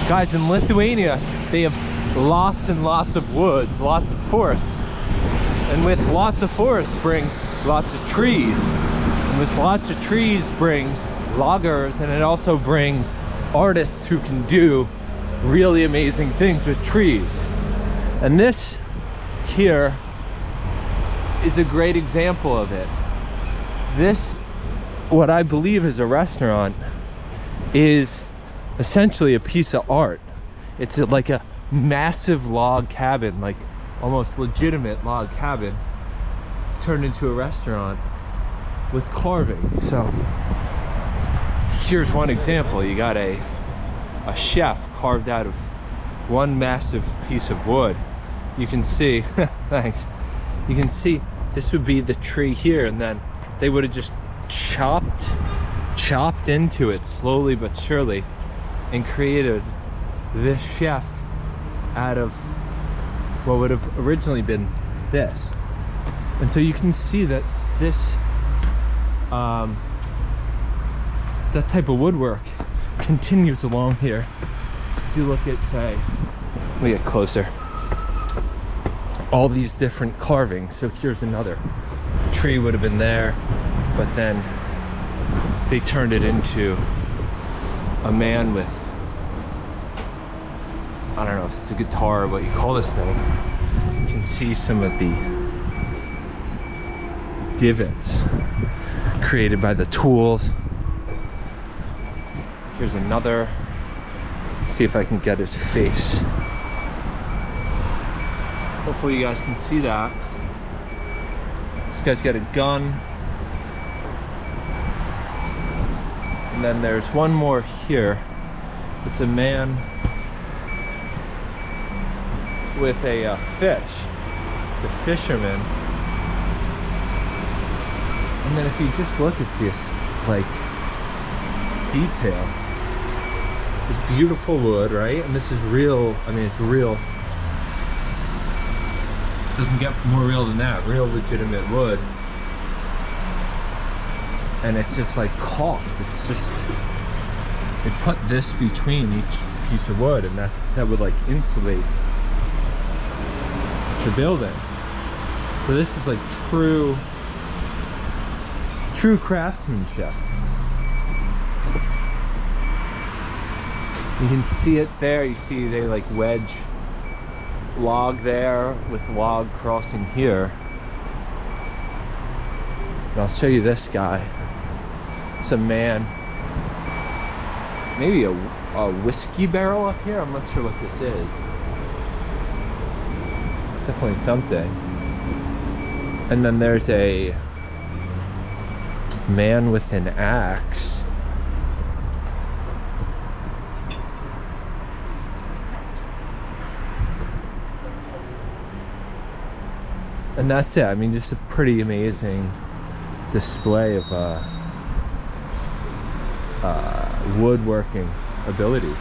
Guys, in Lithuania, they have lots and lots of woods, lots of forests. And with lots of forests brings lots of trees. And with lots of trees brings loggers, and it also brings artists who can do really amazing things with trees. And this here is a great example of it. This, what I believe is a restaurant, is essentially a piece of art. It's like a massive log cabin, like almost legitimate log cabin, turned into a restaurant with carving. So here's one example. You got a chef carved out of one massive piece of wood. You can see, thanks. You can see this would be the tree here, and then they would have just chopped into it slowly but surely and created this chef out of what would have originally been this. And so you can see that this that type of woodwork continues along here. As you look at, say, let me get closer, all these different carvings. So here's another tree, would have been there, but then they turned it into a man with, I don't know if it's a guitar or what you call this thing. You can see some of the divots created by the tools. Here's another. See if I can get his face. Hopefully you guys can see that. This guy's got a gun. And then there's one more here. It's a man with a fish, the fisherman. And then if you just look at this, like, detail, this beautiful wood, right? And this is real, I mean, it's real. It doesn't get more real than that, real legitimate wood. And it's just like caulked. It's just, they put this between each piece of wood, and that would like insulate the building. So this is like true craftsmanship. You can see it there. You see they like wedge log there with log crossing here. And I'll show you this guy. It's a man, maybe a whiskey barrel up here. I'm not sure what this is. Definitely something. And then there's a man with an axe. And that's it. I mean, just a pretty amazing display of woodworking ability.